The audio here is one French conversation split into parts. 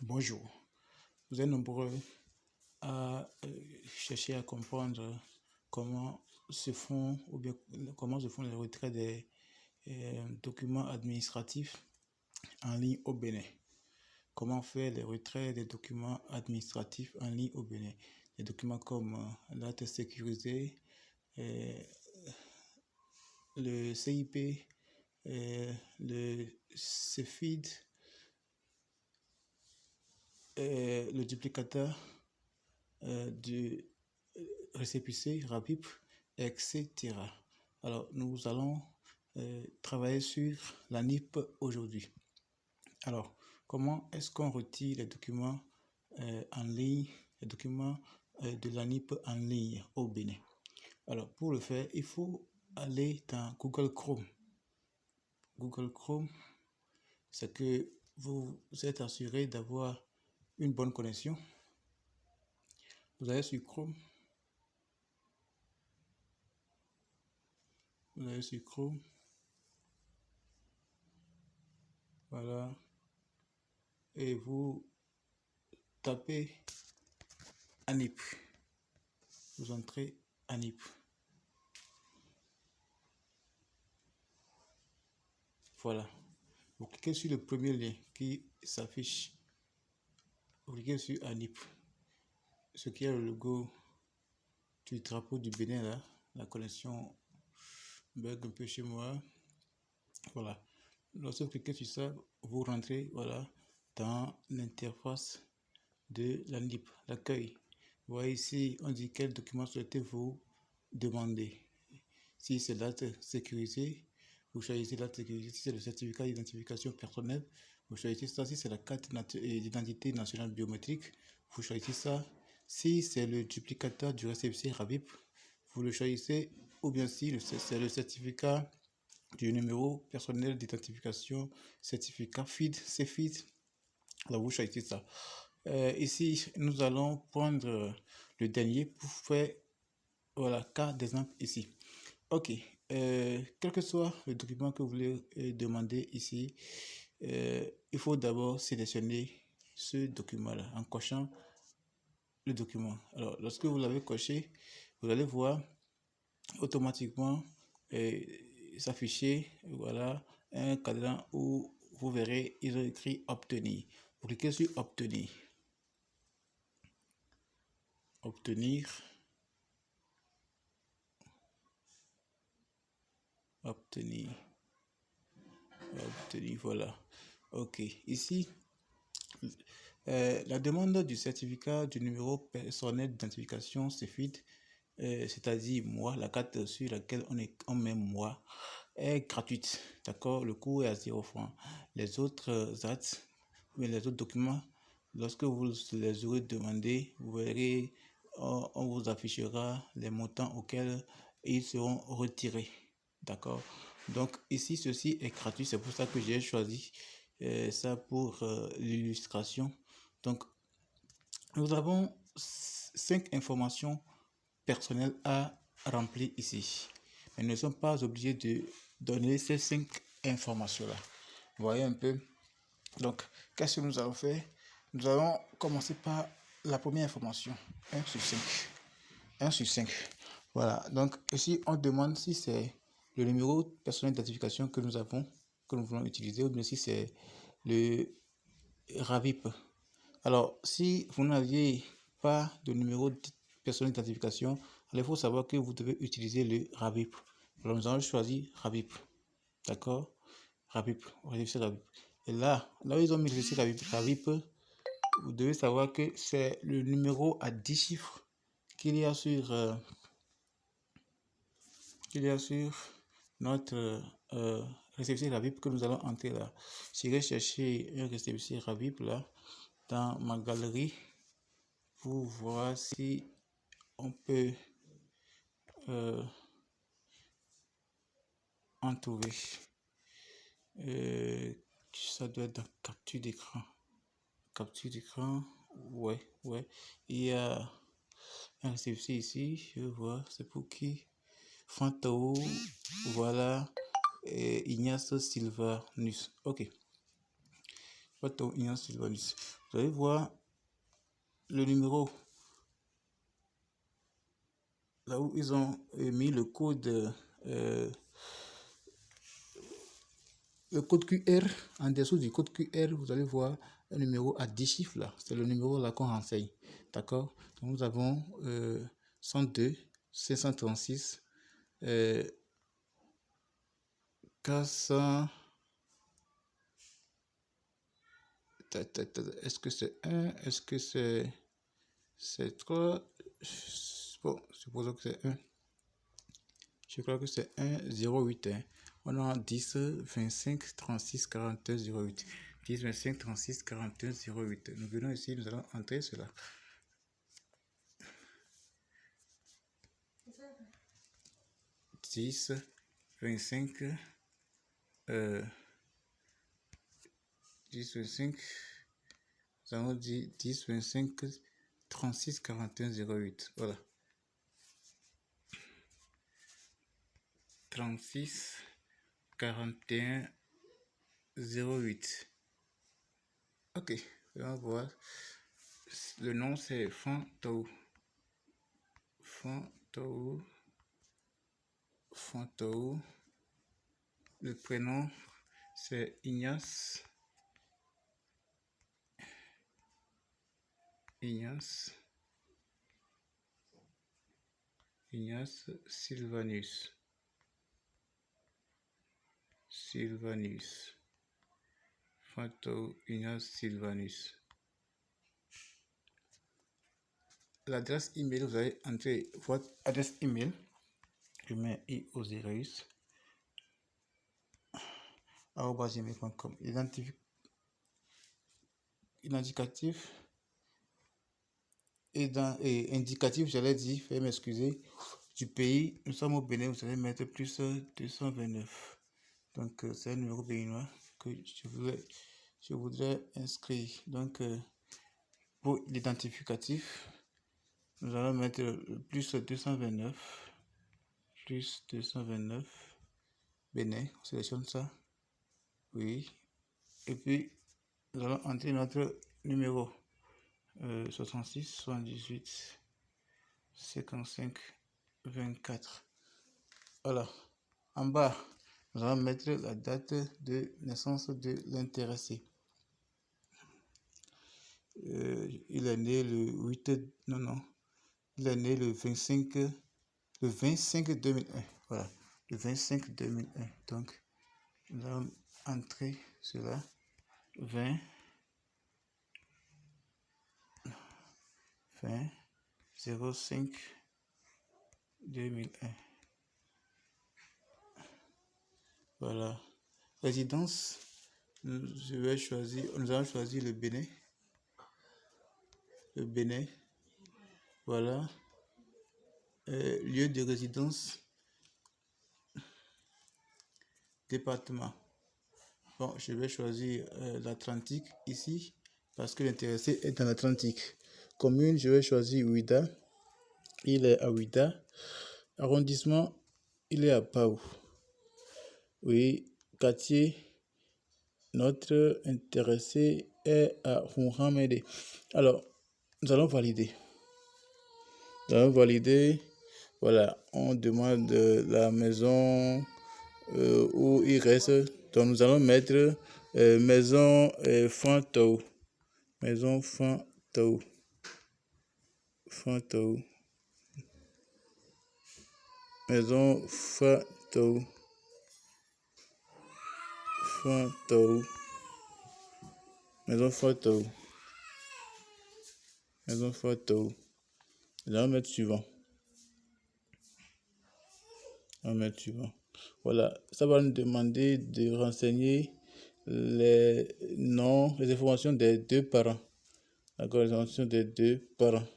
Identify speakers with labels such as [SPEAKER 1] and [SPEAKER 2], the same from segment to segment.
[SPEAKER 1] Bonjour. Vous êtes nombreux à chercher à comprendre comment se font ou bien comment se font les retraits des documents administratifs en ligne au Bénin. Comment faire les retraits des documents administratifs en ligne au Bénin. Des documents comme l'acte sécurisé, le CIP, le CEFID, le duplicateur du récépissé, RAPIP, etc. Alors, nous allons travailler sur la NIP aujourd'hui. Alors, comment est-ce qu'on retire les documents en ligne, les documents de la NIP en ligne au Bénin? Alors, pour le faire, il faut aller dans Google Chrome. Google Chrome, c'est que vous êtes assuré d'avoir une bonne connexion. Vous allez sur Chrome. Vous allez sur Chrome. Voilà. Et vous tapez ANIP. Vous entrez ANIP. Voilà. Vous cliquez sur le premier lien qui s'affiche. Vous cliquez sur ANIP. Ce qui est le logo du drapeau du Bénin là. La connexion bug un peu chez moi. Voilà. Lorsque vous cliquez sur ça, vous rentrez voilà, dans l'interface de l'ANIP, l'accueil. Vous voyez ici, on dit quel document souhaitez-vous demander. Si c'est l'acte sécurisé, vous choisissez l'acte sécurisé. Si c'est le certificat d'identification personnelle, vous choisissez ça. Si c'est la carte d'identité nationale biométrique, vous choisissez ça. Si c'est le duplicateur du récépissé RAPIP, vous le choisissez. Ou bien si c'est le certificat du numéro personnel d'identification, certificat FID, CFID, alors vous choisissez ça. Ici, nous allons prendre le dernier pour faire voilà, cas d'exemple ici. Ok, quel que soit le document que vous voulez demander ici, il faut d'abord sélectionner ce document-là en cochant le document. Alors, lorsque vous l'avez coché, vous allez voir automatiquement s'afficher voilà, un cadran où vous verrez, ils ont écrit obtenir. Vous cliquez sur obtenir. Obtenir. Obtenir. Obtenir, voilà. Ok, ici, la demande du certificat du numéro personnel d'identification CFID, c'est-à-dire moi, la carte sur laquelle on met moi, est gratuite. D'accord? Le coût est à 0 francs. Les autres actes, mais les autres documents, lorsque vous les aurez demandés, vous verrez, on vous affichera les montants auxquels ils seront retirés. D'accord? Donc ici, ceci est gratuit. C'est pour ça que j'ai choisi ça pour l'illustration. Donc, nous avons 5 informations personnelles à remplir ici. Mais nous ne sommes pas obligés de donner ces 5 informations-là. Vous voyez un peu? Donc, qu'est-ce que nous allons faire? Nous allons commencer par la première information. 1 sur 5. 1 sur 5. Voilà. Donc, ici, on demande si c'est le numéro personnel d'identification que nous avons, que nous voulons utiliser, ou bien si c'est le RAVIP. Alors, si vous n'aviez pas de numéro personnel d'identification, il faut savoir que vous devez utiliser le RAVIP. Alors, nous allons choisir RAVIP. D'accord? RAVIP. Et là où ils ont mis le RAVIP, vous devez savoir que c'est le numéro à 10 chiffres qu'il y a sur notre récépissé RAVIP que nous allons entrer là. Je vais chercher un récépissé RAVIP là dans ma galerie pour voir si on peut en trouver. Ça doit être dans capture d'écran. Capture d'écran, ouais. Il y a un récépissé ici, je vois, c'est pour qui? Fantao, voilà, et Ignace Silvanus. Ok. Fantao Ignace Sylvanus. Vous allez voir le numéro là où ils ont mis le code QR. En dessous du code QR, vous allez voir un numéro à 10 chiffres là. C'est le numéro là qu'on renseigne. D'accord? Donc nous avons 102 536 400. Est-ce que c'est 1? Est-ce que c'est 3? Bon, supposons que c'est 1. Je crois que c'est 1, 0, 8. Hein. On a 10, 25, 36, 41, 08. 10, 25, 36, 41, 08. Nous venons ici, nous allons entrer cela. 10, 25, 10, 25, nous allons dire 10, 25, 36, 41, 08. Voilà. 36, 41, 08. Ok, on va voir. Le nom c'est Fantao. Fantao. Le prénom c'est Ignace Sylvanus. Fantao Ignace Sylvanus. L'adresse email, vous allez entrer votre adresse email. Je mets iosereus @gmail.com. Identificatif et indicatif, j'allais dire, veuillez m'excuser, du pays. Nous sommes au Bénin, vous allez mettre plus 229. Donc, c'est un numéro béninois que je voudrais inscrire. Donc, pour l'identificatif, nous allons mettre plus 229. Plus 229. Bénin, on sélectionne ça. Oui. Et puis, nous allons entrer notre numéro 66 78 55 24. Voilà. En bas, nous allons mettre la date de naissance de l'intéressé. Il est né le 8... Non. Il est né le 25 2001. Voilà. Le 25 2001. Donc, nous allons entrer cela. 05 2001. Voilà. Résidence, nous allons choisir le Bénin. Voilà. Lieu de résidence, département. Bon, je vais choisir l'Atlantique ici parce que l'intéressé est dans l'Atlantique. Commune, je vais choisir Ouida. Il est à Ouida. Arrondissement, il est à Pau. Oui, quartier, notre intéressé est à Rouhamede. Alors, nous allons valider. Voilà, on demande la maison où il reste. Donc, nous allons mettre maison Fantao. Maison Fantao. Maison Fantao. Maison Fantao. Nous allons mettre suivant. Voilà, ça va nous demander de renseigner les noms, les informations des deux parents. D'accord, les informations des deux parents.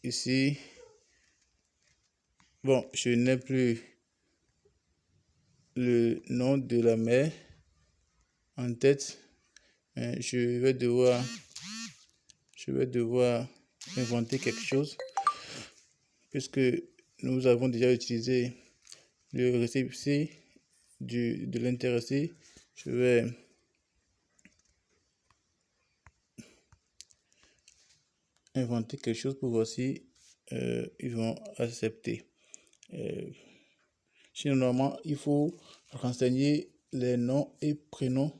[SPEAKER 1] Ici, bon, je n'ai plus le nom de la mère en tête. Je vais devoir inventer quelque chose puisque nous avons déjà utilisé le récépissé de l'intéressé. Je vais inventer quelque chose pour voir si ils vont accepter. Sinon, normalement, il faut renseigner les noms et prénoms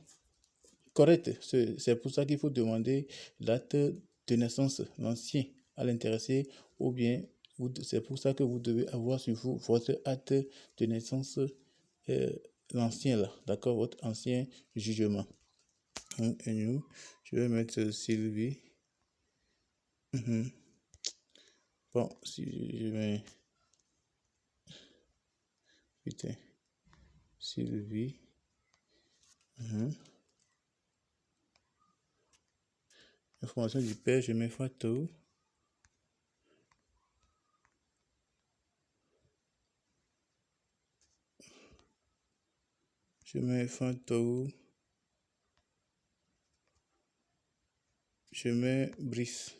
[SPEAKER 1] corrects. C'est pour ça qu'il faut demander l'acte de naissance, l'ancien, à l'intéressé, ou bien c'est pour ça que vous devez avoir sur vous votre acte de naissance, l'ancien là, d'accord, votre ancien jugement. Et nous, je vais mettre Sylvie. Bon, si je mets. Putain. Sylvie. Information du père, je mets Fatou. Je mets Fatou. Je mets Brice.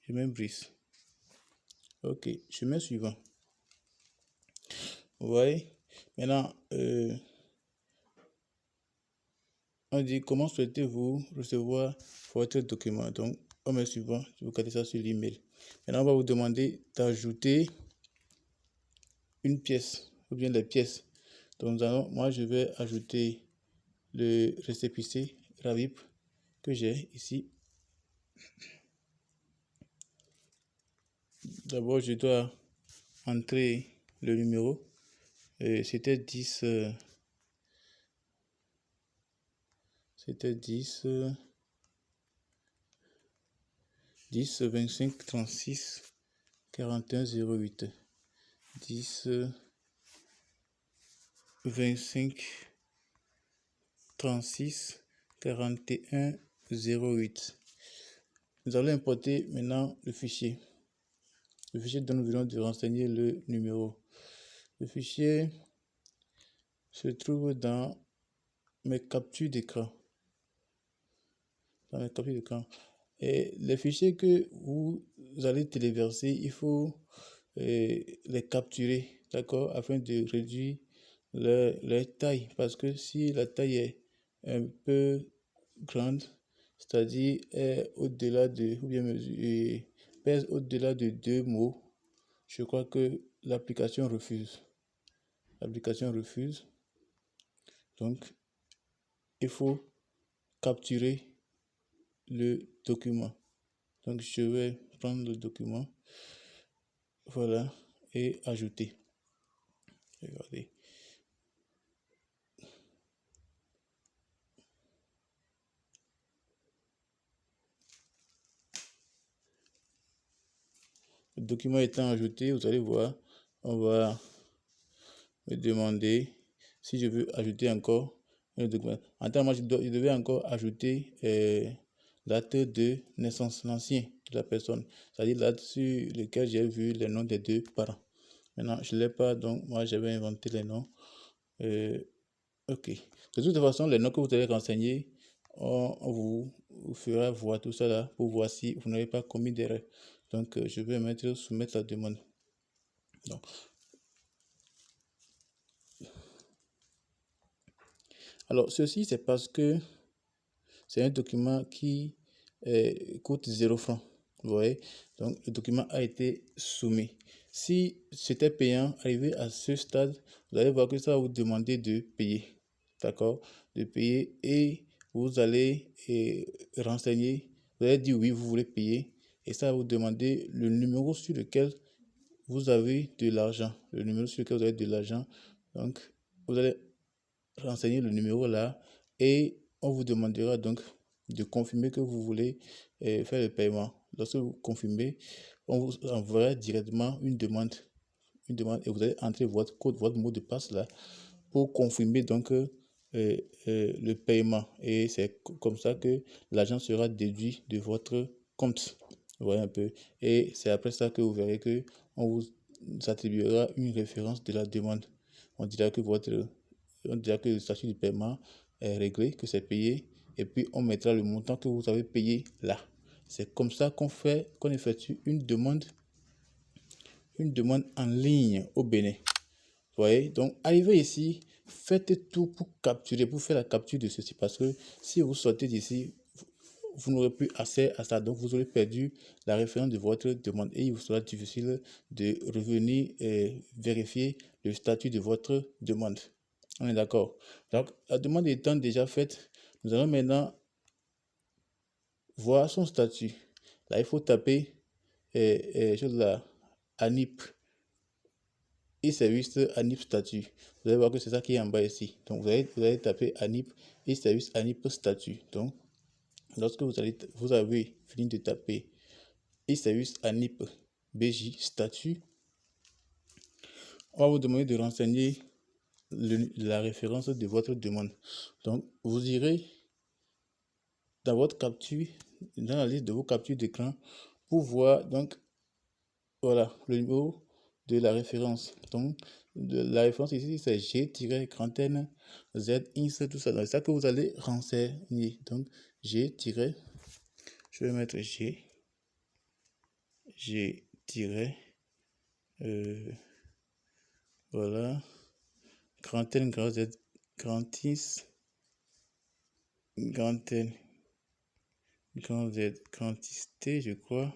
[SPEAKER 1] Je mets Brice. Ok, je mets suivant. Vous voyez? Maintenant, on dit comment souhaitez-vous recevoir votre document. Donc, on met suivant. Je vous garde ça sur l'email. Maintenant, on va vous demander d'ajouter une pièce ou bien des pièces. Donc, moi, je vais ajouter le récépissé RAVIP que j'ai ici. D'abord, je dois entrer le numéro. C'était 10. C'était 10. 10 25 36 41 08. 10 25 36 41 08. Nous allons importer maintenant le fichier. Le fichier dont nous venons de renseigner le numéro. Le fichier se trouve dans mes captures d'écran. Dans mes captures d'écran. Et les fichiers que vous allez téléverser, il faut les capturer, d'accord, afin de réduire leur taille. Parce que si la taille est un peu grande, c'est-à-dire au-delà de, ou bien pèse au-delà de 2 mots, je crois que l'application refuse. L'application refuse. Donc, il faut capturer le document. Donc, je vais prendre le document. Voilà. Et ajouter. Regardez. Le document étant ajouté, vous allez voir, on va me demander si je veux ajouter encore un document. En temps, moi, je devais encore ajouter l'acte de naissance, l'ancien de la personne, c'est-à-dire l'acte sur lequel j'ai vu les noms des deux parents. Maintenant, je ne l'ai pas, donc moi, j'avais inventé les noms. Ok. De toute façon, les noms que vous allez renseigner, on vous fera voir tout ça là pour voir si vous n'avez pas commis d'erreur. Donc, je vais soumettre la demande. Donc, alors, ceci, c'est parce que c'est un document qui coûte 0 francs. Vous voyez? Donc, le document a été soumis. Si c'était payant, arrivé à ce stade, vous allez voir que ça va vous demander de payer. D'accord? De payer et vous allez renseigner. Vous allez dire oui, vous voulez payer. Et ça va vous demander le numéro sur lequel vous avez de l'argent. Le numéro sur lequel vous avez de l'argent. Donc, vous allez renseigner le numéro là et on vous demandera donc de confirmer que vous voulez faire le paiement. Lorsque vous confirmez, on vous enverra directement une demande et vous allez entrer votre code, votre mot de passe là pour confirmer donc le paiement. Et c'est comme ça que l'argent sera déduit de votre compte. Vous voyez un peu. Et c'est après ça que vous verrez que on vous attribuera une référence de la demande. On dira que le statut du paiement est réglé, que c'est payé, et puis on mettra le montant que vous avez payé là. C'est comme ça qu'on effectue une demande en ligne au Bénin. Vous voyez? Donc, arrivez ici, faites tout pour capturer, pour faire la capture de ceci, parce que si vous sortez d'ici, vous n'aurez plus accès à ça. Donc, vous aurez perdu la référence de votre demande et il vous sera difficile de revenir vérifier le statut de votre demande. On est d'accord? Donc, la demande étant déjà faite, nous allons maintenant voir son statut. Là, il faut taper ANIP, e-service ANIP statut. Vous allez voir que c'est ça qui est en bas ici. Donc, vous allez taper ANIP, e-service ANIP statut. Donc, lorsque vous avez fini de taper e-service ANIP BJ statut, on va vous demander de renseigner la référence de votre demande. Donc, vous irez dans votre capture, dans la liste de vos captures d'écran, pour voir, donc, voilà, le numéro de la référence. Donc, la référence ici, c'est G-N Z, INS, tout ça. C'est ça que vous allez renseigner. Donc, je vais mettre voilà, Z, N, T, je crois.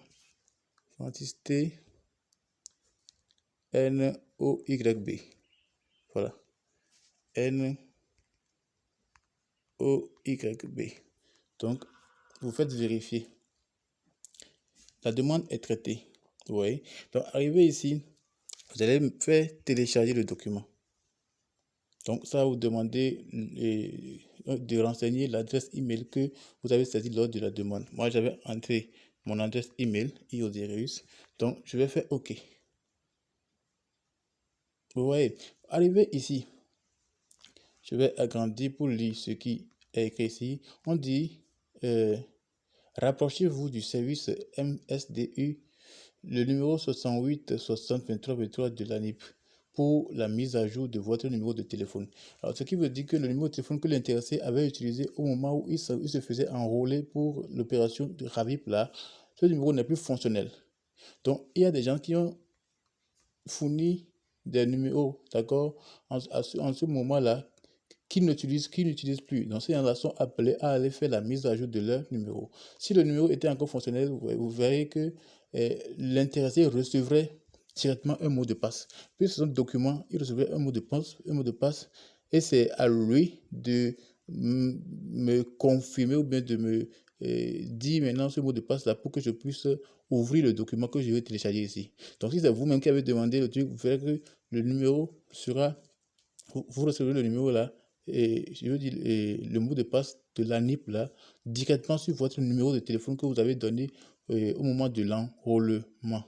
[SPEAKER 1] T, NOYB. Voilà. NOYB. Donc, vous faites vérifier. La demande est traitée. Vous voyez. Donc, arrivé ici, vous allez faire télécharger le document. Donc, ça va vous demander de renseigner l'adresse email que vous avez saisie lors de la demande. Moi, j'avais entré mon adresse email, Iosireus. Donc, je vais faire OK. Vous voyez, arrivé ici, je vais agrandir pour lire ce qui est écrit ici. On dit, rapprochez-vous du service MSDU, le numéro 68 60 23 23 de l'ANIP pour la mise à jour de votre numéro de téléphone. Alors, ce qui veut dire que le numéro de téléphone que l'intéressé avait utilisé au moment où il se faisait enrôler pour l'opération de RAVIP là, ce numéro n'est plus fonctionnel. Donc, il y a des gens qui ont fourni des numéros, d'accord, en ce moment-là, qui n'utilisent plus. Donc, ces gens-là sont appelés à aller faire la mise à jour de leur numéro. Si le numéro était encore fonctionnel, vous verrez que l'intéressé recevrait directement un mot de passe. Puis, ce document, il recevrait un mot de passe, et c'est à lui de me confirmer ou bien de me dire maintenant ce mot de passe là pour que je puisse ouvrir le document que je vais télécharger ici. Donc, si c'est vous-même qui avez demandé le truc, vous verrez que le numéro sera, vous recevrez le numéro là, et je veux dire le mot de passe de l'ANIP là, directement sur votre numéro de téléphone que vous avez donné au moment de l'enrôlement.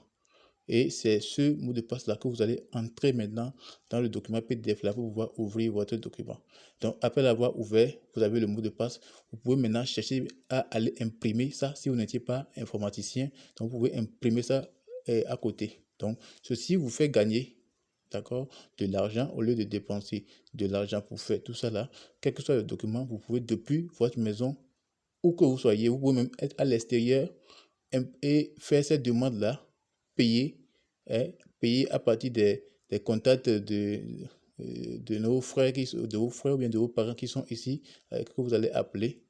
[SPEAKER 1] Et c'est ce mot de passe là que vous allez entrer maintenant dans le document PDF là pour pouvoir ouvrir votre document. Donc, après l'avoir ouvert, vous avez le mot de passe. Vous pouvez maintenant chercher à aller imprimer ça si vous n'étiez pas informaticien. Donc, vous pouvez imprimer ça à côté. Donc, ceci vous fait gagner, d'accord, de l'argent au lieu de dépenser de l'argent pour faire tout ça là. Quel que soit le document, vous pouvez depuis votre maison, où que vous soyez, vous pouvez même être à l'extérieur et faire cette demande là, payer à partir des contacts de nos frères, de vos frères ou bien de vos parents qui sont ici, que vous allez appeler,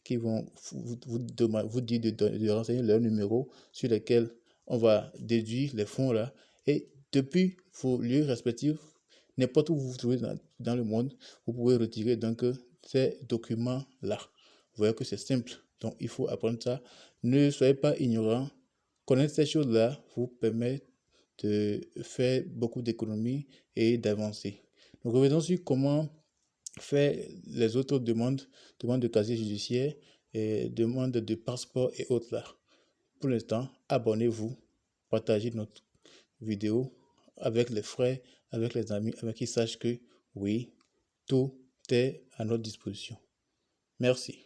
[SPEAKER 1] qui vont vous dire de renseigner leur numéro sur lesquels on va déduire les fonds là. Et depuis vos lieux respectifs, n'importe où vous vous trouvez dans le monde, vous pouvez retirer donc ces documents-là. Vous voyez que c'est simple. Donc, il faut apprendre ça. Ne soyez pas ignorant. Connaître ces choses-là vous permet de faire beaucoup d'économies et d'avancer. Donc, revenons sur comment faire les autres demandes de casier judiciaire, et demandes de passeport et autres là. Pour l'instant, abonnez-vous, partagez notre vidéo avec les frères, avec les amis, avec qui sachent que oui, tout est à notre disposition. Merci.